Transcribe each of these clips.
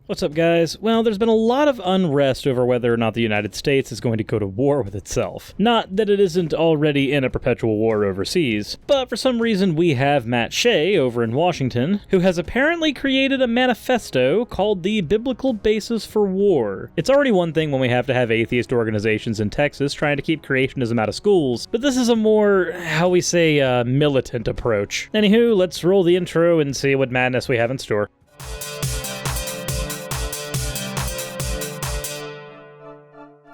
What's up, guys? Well, there's been a lot of unrest over whether or not the United States is going to go to war with itself. Not that it isn't already in a perpetual war overseas, but for some reason we have Matt Shea over in Washington, who has apparently created a manifesto called the Biblical Basis for War. It's already one thing when we have to have atheist organizations in Texas trying to keep creationism out of schools, but this is a more, how we say, militant approach. Anywho, let's roll the intro and see what madness we have in store.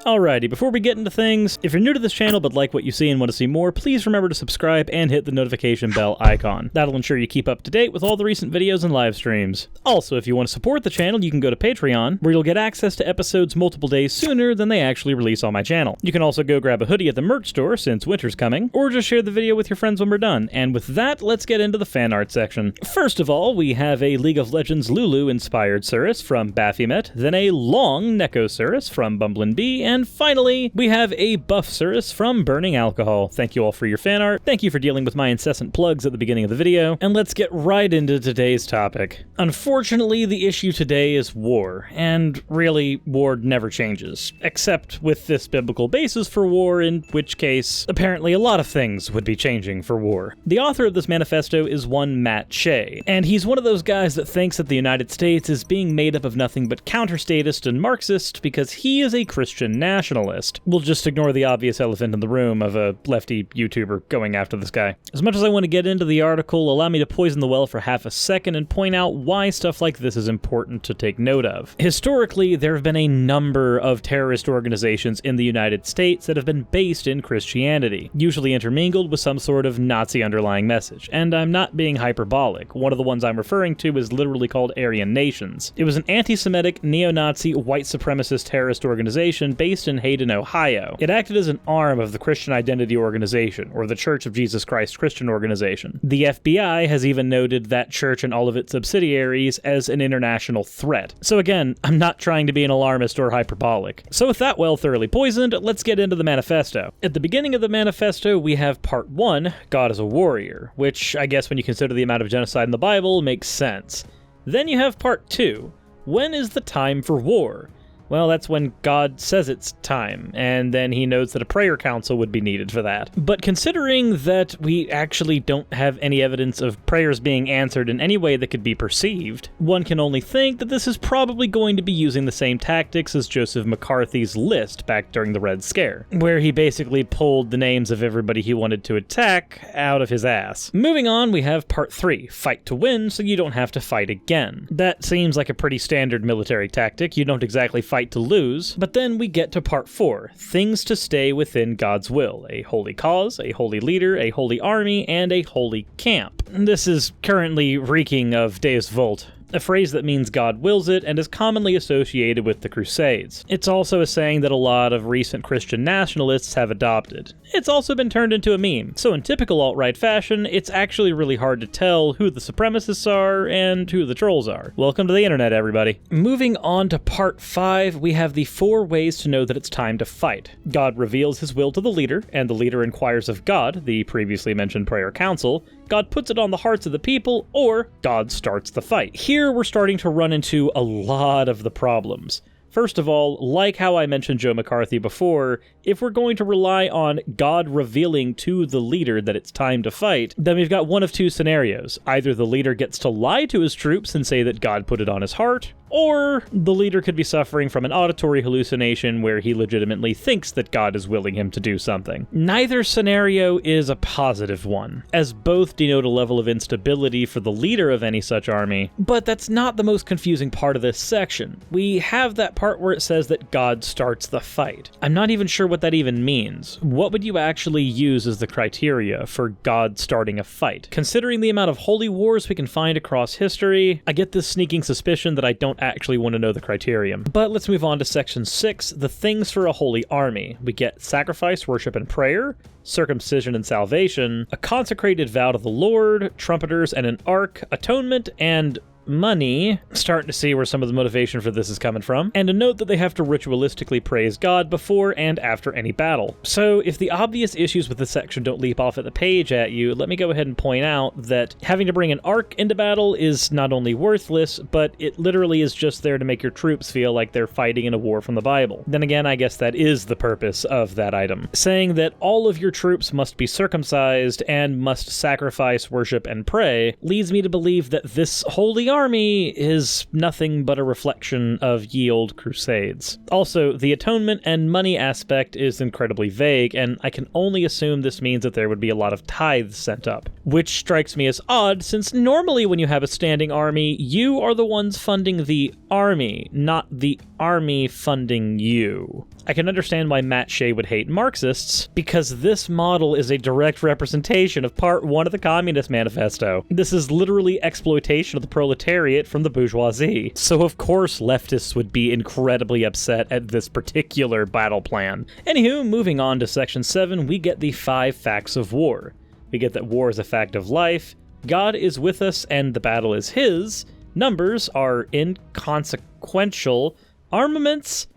Alrighty, before we get into things, if you're new to this channel but like what you see and want to see more, please remember to subscribe and hit the notification bell icon. That'll ensure you keep up to date with all the recent videos and live streams. Also, if you want to support the channel, you can go to Patreon, where you'll get access to episodes multiple days sooner than they actually release on my channel. You can also go grab a hoodie at the merch store since winter's coming, or just share the video with your friends when we're done. And with that, let's get into the fan art section. First of all, we have a League of Legends Lulu-inspired Suris from Baphomet, then a long Neko Suris from Bumblin' Bee, and finally, we have a buff Suris from Burning Alcohol. Thank you all for your fan art, thank you for dealing with my incessant plugs at the beginning of the video, and let's get right into today's topic. Unfortunately, the issue today is war, and really, war never changes, except with this biblical basis for war, in which case, apparently a lot of things would be changing for war. The author of this manifesto is one Matt Shea, and he's one of those guys that thinks that the United States is being made up of nothing but counter-statist and Marxist because he is a Christian nationalist. We'll just ignore the obvious elephant in the room of a lefty YouTuber going after this guy. As much as I want to get into the article, allow me to poison the well for half a second and point out why stuff like this is important to take note of. Historically, there have been a number of terrorist organizations in the United States that have been based in Christianity, usually intermingled with some sort of Nazi underlying message. And I'm not being hyperbolic. One of the ones I'm referring to is literally called Aryan Nations. It was an anti-Semitic, neo-Nazi, white supremacist terrorist organization based in Hayden, Ohio. It acted as an arm of the Christian Identity Organization, or the Church of Jesus Christ Christian Organization. The FBI has even noted that church and all of its subsidiaries as an international threat. So again, I'm not trying to be an alarmist or hyperbolic. So with that well thoroughly poisoned, let's get into the manifesto. At the beginning of the manifesto, we have part 1, God is a warrior, which I guess when you consider the amount of genocide in the Bible, makes sense. Then you have part 2, when is the time for war? Well, that's when God says it's time, and then he knows that a prayer council would be needed for that. But considering that we actually don't have any evidence of prayers being answered in any way that could be perceived, one can only think that this is probably going to be using the same tactics as Joseph McCarthy's list back during the Red Scare, where he basically pulled the names of everybody he wanted to attack out of his ass. Moving on, we have part 3, fight to win so you don't have to fight again. That seems like a pretty standard military tactic. You don't exactly fight to lose, but then we get to part 4, things to stay within God's will, a holy cause, a holy leader, a holy army, and a holy camp. This is currently reeking of Deus Vult, a phrase that means God wills it and is commonly associated with the Crusades. It's also a saying that a lot of recent Christian nationalists have adopted. It's also been turned into a meme, so in typical alt-right fashion, it's actually really hard to tell who the supremacists are and who the trolls are. Welcome to the internet, everybody. Moving on to part 5, we have the 4 ways to know that it's time to fight. God reveals his will to the leader, and the leader inquires of God, the previously mentioned prayer council. God puts it on the hearts of the people, or God starts the fight. Here we're starting to run into a lot of the problems. First of all, like how I mentioned Joe McCarthy before, if we're going to rely on God revealing to the leader that it's time to fight, then we've got one of 2 scenarios. Either the leader gets to lie to his troops and say that God put it on his heart, or the leader could be suffering from an auditory hallucination where he legitimately thinks that God is willing him to do something. Neither scenario is a positive one, as both denote a level of instability for the leader of any such army, but that's not the most confusing part of this section. We have that part where it says that God starts the fight. I'm not even sure what that even means. What would you actually use as the criteria for God starting a fight? Considering the amount of holy wars we can find across history, I get this sneaking suspicion that I don't actually want to know the criterion. But let's move on to section 6, the things for a holy army. We get sacrifice, worship, and prayer, circumcision and salvation, a consecrated vow to the Lord, trumpeters and an ark, atonement, and money. Starting to see where some of the motivation for this is coming from. And a note that they have to ritualistically praise God before and after any battle. So if the obvious issues with this section don't leap off at the page at you, let me go ahead and point out that having to bring an arc into battle is not only worthless, but it literally is just there to make your troops feel like they're fighting in a war from the Bible. Then again, I guess that is the purpose of that item. Saying that all of your troops must be circumcised and must sacrifice, worship, and pray leads me to believe that this holy army is nothing but a reflection of ye olde crusades. Also, the atonement and money aspect is incredibly vague, and I can only assume this means that there would be a lot of tithes sent up, which strikes me as odd, since normally when you have a standing army, you are the ones funding the army, not the army funding you. I can understand why Matt Shea would hate Marxists, because this model is a direct representation of Part 1 of the Communist Manifesto. This is literally exploitation of the proletariat from the bourgeoisie. So of course leftists would be incredibly upset at this particular battle plan. Anywho, moving on to Section 7, we get the 5 facts of war. We get that war is a fact of life, God is with us and the battle is his, numbers are inconsequential, armaments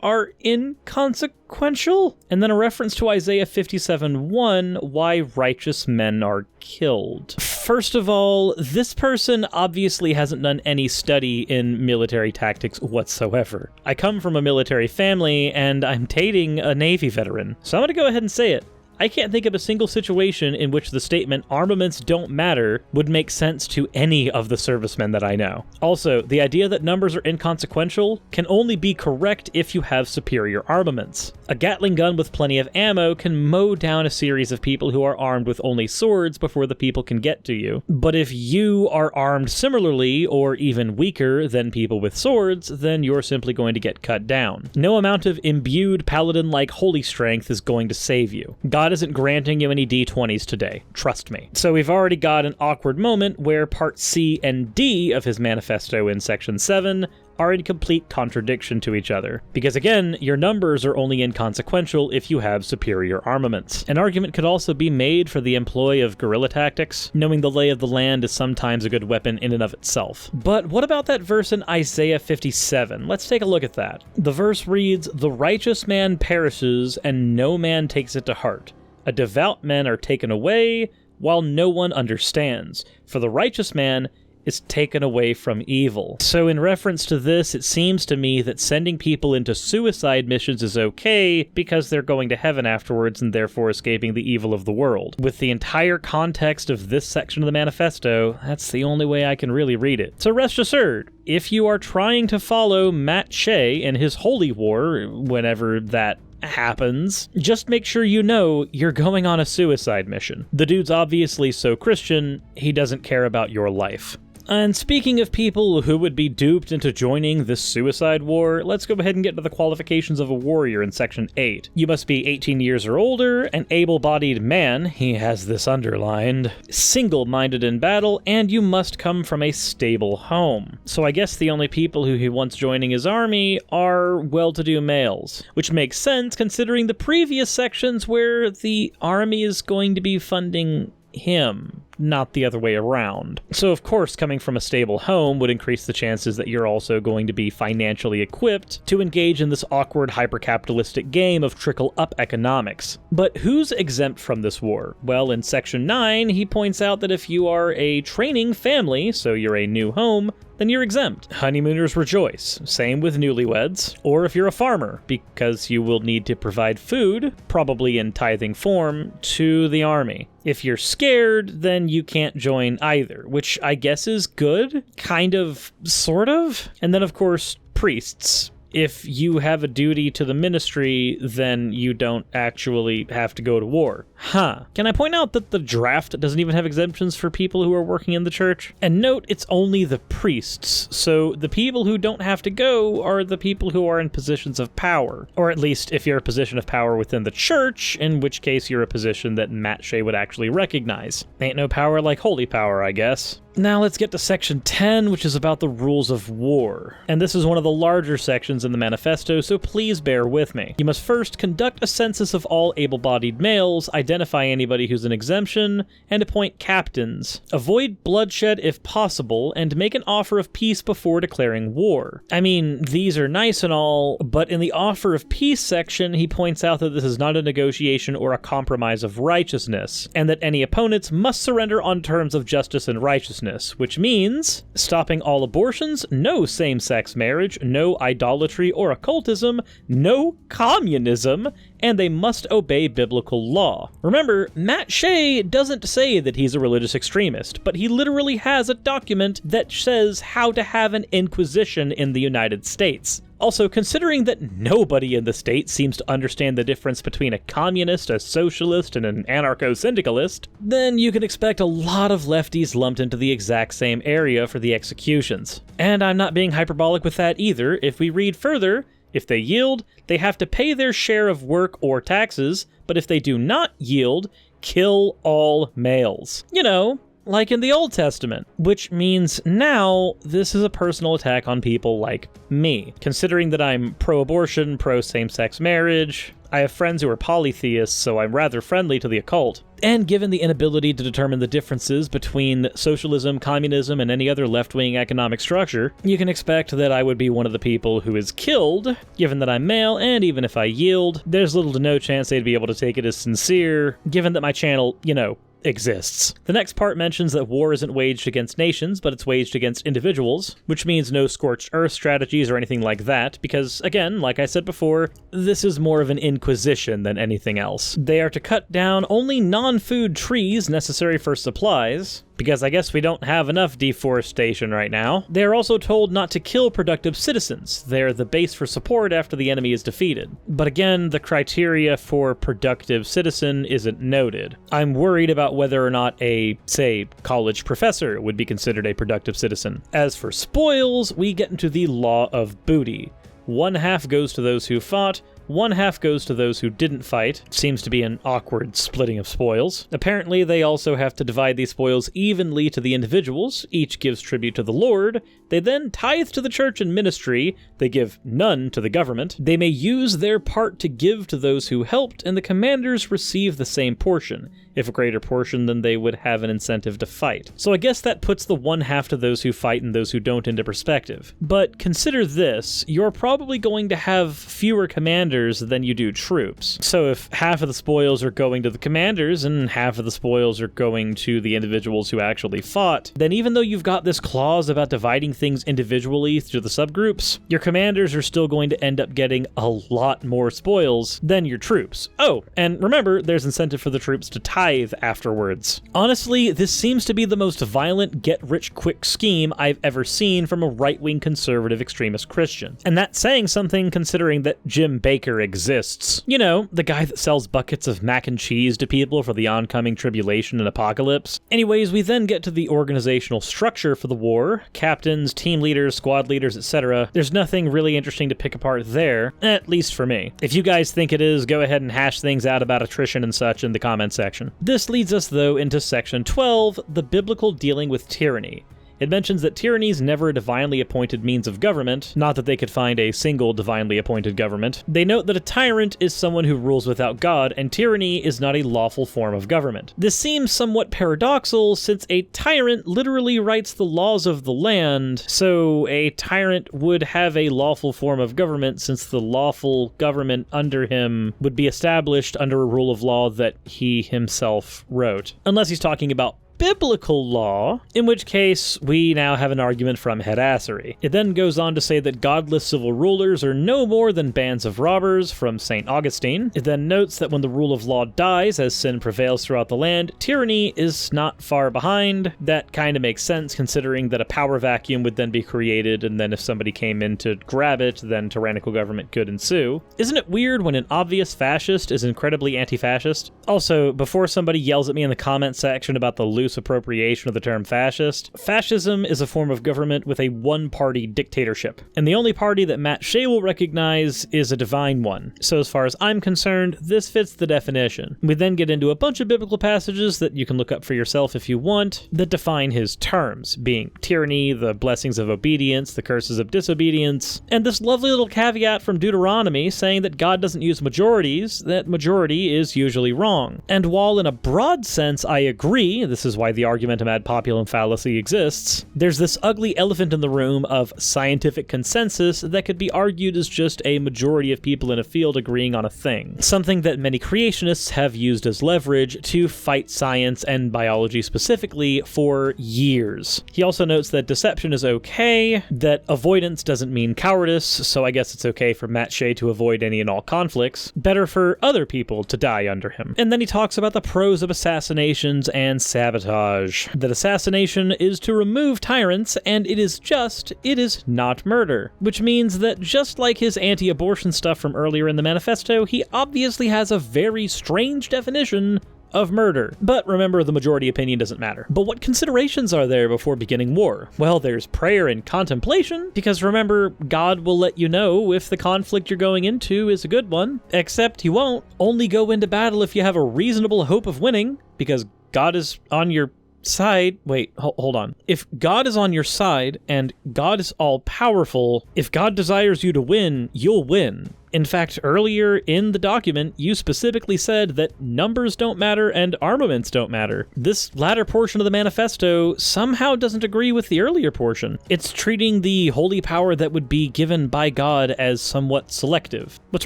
are inconsequential, and then a reference to Isaiah 57:1, why righteous men are killed. First of all, this person obviously hasn't done any study in military tactics whatsoever. I come from a military family, and I'm dating a Navy veteran, so I'm gonna go ahead and say it. I can't think of a single situation in which the statement armaments don't matter would make sense to any of the servicemen that I know. Also, the idea that numbers are inconsequential can only be correct if you have superior armaments. A Gatling gun with plenty of ammo can mow down a series of people who are armed with only swords before the people can get to you. But if you are armed similarly or even weaker than people with swords, then you're simply going to get cut down. No amount of imbued paladin-like holy strength is going to save you. God isn't granting you any D20s today, trust me. So we've already got an awkward moment where Part C and D of his manifesto in Section 7 are in complete contradiction to each other. Because again, your numbers are only inconsequential if you have superior armaments. An argument could also be made for the employ of guerrilla tactics. Knowing the lay of the land is sometimes a good weapon in and of itself. But what about that verse in Isaiah 57? Let's take a look at that. The verse reads, "The righteous man perishes, and no man takes it to heart. A devout men are taken away, while no one understands. For the righteous man is taken away from evil." So in reference to this, it seems to me that sending people into suicide missions is okay because they're going to heaven afterwards and therefore escaping the evil of the world. With the entire context of this section of the manifesto, that's the only way I can really read it. So rest assured, if you are trying to follow Matt Shea and his holy war, whenever that happens, just make sure you know you're going on a suicide mission. The dude's obviously so Christian, he doesn't care about your life. And speaking of people who would be duped into joining this suicide war, let's go ahead and get to the qualifications of a warrior in Section 8. You must be 18 years or older, an able-bodied man, he has this underlined, single-minded in battle, and you must come from a stable home. So I guess the only people who he wants joining his army are well-to-do males, which makes sense considering the previous sections where the army is going to be funding him, not the other way around. So of course, coming from a stable home would increase the chances that you're also going to be financially equipped to engage in this awkward hyper-capitalistic game of trickle-up economics. But who's exempt from this war? Well, in Section 9, he points out that if you are a training family, so you're a new home, then you're exempt. Honeymooners rejoice. Same with newlyweds. Or if you're a farmer, because you will need to provide food, probably in tithing form, to the army. If you're scared, then you can't join either, which I guess is good, kind of, sort of. And then of course, priests. If you have a duty to the ministry, then you don't actually have to go to war. Can I point out that the draft doesn't even have exemptions for people who are working in the church? And note, it's only the priests, so the people who don't have to go are the people who are in positions of power. Or at least if you're a position of power within the church, in which case you're a position that Matt Shea would actually recognize. Ain't no power like holy power, I guess. Now let's get to Section 10, which is about the rules of war. And this is one of the larger sections in the manifesto, so please bear with me. You must first conduct a census of all able-bodied males, identify anybody who's an exemption, and appoint captains. Avoid bloodshed if possible, and make an offer of peace before declaring war. I mean, these are nice and all, but in the offer of peace section, he points out that this is not a negotiation or a compromise of righteousness, and that any opponents must surrender on terms of justice and righteousness, which means stopping all abortions, no same-sex marriage, no idolatry or occultism, no communism, and they must obey biblical law. Remember, Matt Shea doesn't say that he's a religious extremist, but he literally has a document that says how to have an inquisition in the United States. Also, considering that nobody in the state seems to understand the difference between a communist, a socialist, and an anarcho-syndicalist, then you can expect a lot of lefties lumped into the exact same area for the executions. And I'm not being hyperbolic with that either. If we read further, if they yield, they have to pay their share of work or taxes, but if they do not yield, kill all males. You know, like in the Old Testament, which means now this is a personal attack on people like me. Considering that I'm pro-abortion, pro-same-sex marriage, I have friends who are polytheists, so I'm rather friendly to the occult. And given the inability to determine the differences between socialism, communism, and any other left-wing economic structure, you can expect that I would be one of the people who is killed, given that I'm male, and even if I yield, there's little to no chance they'd be able to take it as sincere, given that my channel, you know, exists. The next part mentions that war isn't waged against nations, but it's waged against individuals, which means no scorched earth strategies or anything like that, because, again, like I said before, this is more of an inquisition than anything else. They are to cut down only non-food trees necessary for supplies, because I guess we don't have enough deforestation right now. They are also told not to kill productive citizens. They're the base for support after the enemy is defeated. But again, the criteria for productive citizen isn't noted. I'm worried about whether or not a, say, college professor would be considered a productive citizen. As for spoils, we get into the law of booty. 1/2 goes to those who fought, 1/2 goes to those who didn't fight. Seems to be an awkward splitting of spoils. Apparently, they also have to divide these spoils evenly to the individuals. Each gives tribute to the Lord. They then tithe to the church and ministry. They give none to the government. They may use their part to give to those who helped, and the commanders receive the same portion. If a greater portion, then they would have an incentive to fight. So I guess that puts the 1/2 to those who fight and those who don't into perspective. But consider this, you're probably going to have fewer commanders than you do troops. So if half of the spoils are going to the commanders and half of the spoils are going to the individuals who actually fought, then even though you've got this clause about dividing things individually through the subgroups, your commanders are still going to end up getting a lot more spoils than your troops. Oh, and remember, there's incentive for the troops to tithe afterwards. Honestly, this seems to be the most violent get-rich-quick scheme I've ever seen from a right-wing conservative extremist Christian. And that's saying something considering that Jim Bakker exists. You know, the guy that sells buckets of mac and cheese to people for the oncoming tribulation and apocalypse. Anyways, we then get to the organizational structure for the war. Captains, team leaders, squad leaders, etc. There's nothing really interesting to pick apart there, at least for me. If you guys think it is, go ahead and hash things out about attrition and such in the comment section. This leads us, though, into section 12, the biblical dealing with tyranny. It mentions that tyranny is never a divinely appointed means of government, not that they could find a single divinely appointed government. They note that a tyrant is someone who rules without God, and tyranny is not a lawful form of government. This seems somewhat paradoxical, since a tyrant literally writes the laws of the land, so a tyrant would have a lawful form of government since the lawful government under him would be established under a rule of law that he himself wrote. Unless he's talking about biblical law, in which case we now have an argument from headassery. It then goes on to say that godless civil rulers are no more than bands of robbers from St. Augustine. It then notes that when the rule of law dies as sin prevails throughout the land, tyranny is not far behind. That kind of makes sense considering that a power vacuum would then be created, and then if somebody came in to grab it, then tyrannical government could ensue. Isn't it weird when an obvious fascist is incredibly anti-fascist? Also, before somebody yells at me in the comment section about the loose appropriation of the term fascist. Fascism is a form of government with a one-party dictatorship, and the only party that Matt Shea will recognize is a divine one. So as far as I'm concerned, this fits the definition. We then get into a bunch of biblical passages that you can look up for yourself if you want, that define his terms, being tyranny, the blessings of obedience, the curses of disobedience, and this lovely little caveat from Deuteronomy saying that God doesn't use majorities, that majority is usually wrong. And while in a broad sense I agree, this is why the argumentum ad populum fallacy exists, there's this ugly elephant in the room of scientific consensus that could be argued as just a majority of people in a field agreeing on a thing. Something that many creationists have used as leverage to fight science and biology specifically for years. He also notes that deception is okay, that avoidance doesn't mean cowardice, so I guess it's okay for Matt Shea to avoid any and all conflicts. Better for other people to die under him. And then he talks about the pros of assassinations and sabotage. That assassination is to remove tyrants, and it is not murder. Which means that just like his anti-abortion stuff from earlier in the Manifesto, he obviously has a very strange definition of murder. But remember, the majority opinion doesn't matter. But what considerations are there before beginning war? Well, there's prayer and contemplation, because remember, God will let you know if the conflict you're going into is a good one, except he won't only go into battle if you have a reasonable hope of winning, because God is on your side. Wait, hold on. If God is on your side and God is all-powerful, if God desires you to win, you'll win. In fact, earlier in the document, you specifically said that numbers don't matter and armaments don't matter. This latter portion of the manifesto somehow doesn't agree with the earlier portion. It's treating the holy power that would be given by God as somewhat selective. What's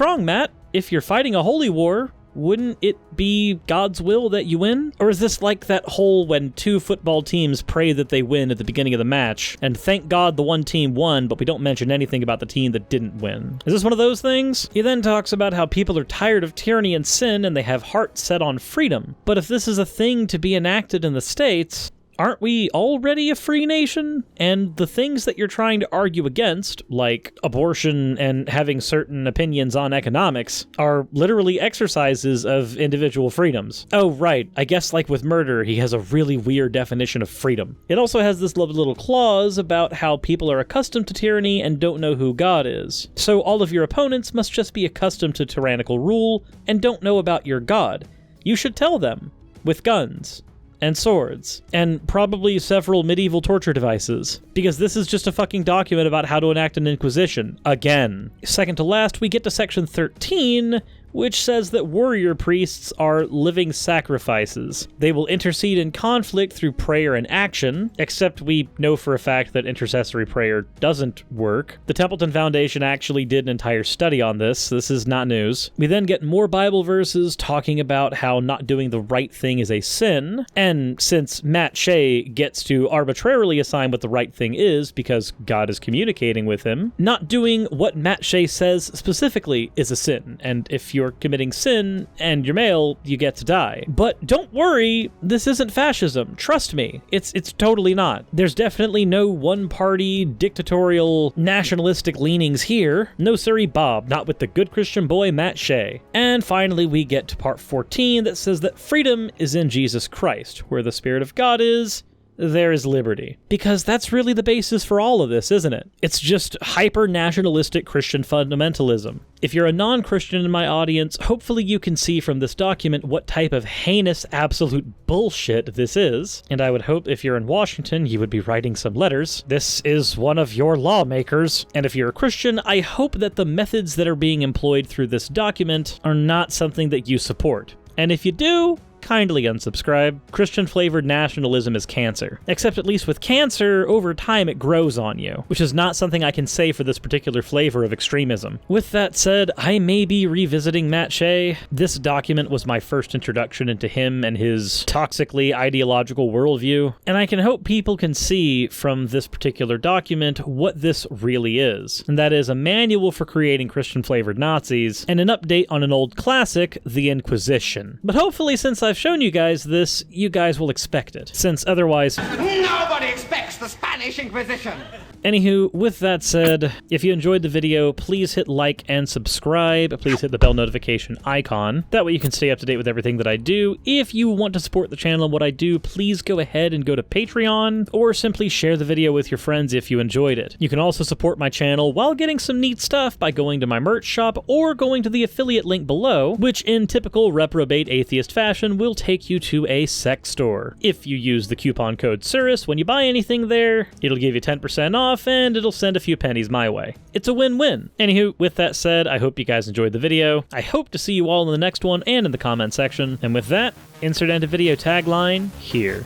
wrong, Matt? If you're fighting a holy war, wouldn't it be God's will that you win? Or is this like that whole when two football teams pray that they win at the beginning of the match, and thank God the one team won, but we don't mention anything about the team that didn't win? Is this one of those things? He then talks about how people are tired of tyranny and sin, and they have hearts set on freedom. But if this is a thing to be enacted in the States, aren't we already a free nation? And the things that you're trying to argue against, like abortion and having certain opinions on economics, are literally exercises of individual freedoms. Oh, right. I guess like with murder, he has a really weird definition of freedom. It also has this lovely little clause about how people are accustomed to tyranny and don't know who God is. So all of your opponents must just be accustomed to tyrannical rule and don't know about your God. You should tell them, with guns and swords, and probably several medieval torture devices, because this is just a fucking document about how to enact an inquisition. Again. Second to last, we get to section 13, which says that warrior priests are living sacrifices. They will intercede in conflict through prayer and action, except we know for a fact that intercessory prayer doesn't work. The Templeton Foundation actually did an entire study on this. This is not news. We then get more Bible verses talking about how not doing the right thing is a sin, and since Matt Shea gets to arbitrarily assign what the right thing is because God is communicating with him, not doing what Matt Shea says specifically is a sin, and if you're committing sin and you're male, you get to die. But don't worry, this isn't fascism. Trust me, it's totally not. There's definitely no one-party, dictatorial, nationalistic leanings here. No siree Bob, not with the good Christian boy Matt Shea. And finally, we get to part 14 that says that freedom is in Jesus Christ. Where the Spirit of God is, there is liberty. Because that's really the basis for all of this, isn't it? It's just hyper-nationalistic Christian fundamentalism. If you're a non-Christian in my audience, hopefully you can see from this document what type of heinous absolute bullshit this is. And I would hope if you're in Washington, you would be writing some letters. This is one of your lawmakers. And if you're a Christian, I hope that the methods that are being employed through this document are not something that you support. And if you do, kindly unsubscribe. Christian-flavored nationalism is cancer. Except at least with cancer, over time it grows on you, which is not something I can say for this particular flavor of extremism. With that said, I may be revisiting Matt Shea. This document was my first introduction into him and his toxically ideological worldview, and I can hope people can see from this particular document what this really is, and that is a manual for creating Christian-flavored Nazis, and an update on an old classic, the Inquisition. But hopefully, since I've shown you guys this, you guys will expect it, since otherwise nobody expects the Spanish Spanish Inquisition. Anywho, with that said, if you enjoyed the video, please hit like and subscribe. Please hit the bell notification icon. That way you can stay up to date with everything that I do. If you want to support the channel and what I do, please go ahead and go to Patreon, or simply share the video with your friends if you enjoyed it. You can also support my channel while getting some neat stuff by going to my merch shop or going to the affiliate link below, which in typical reprobate atheist fashion will take you to a sex store. If you use the coupon code Suris when you buy anything there, it'll give you 10% off and it'll send a few pennies my way. It's a win-win. Anywho, with that said, I hope you guys enjoyed the video. I hope to see you all in the next one and in the comment section. And with that, insert end of video tagline here.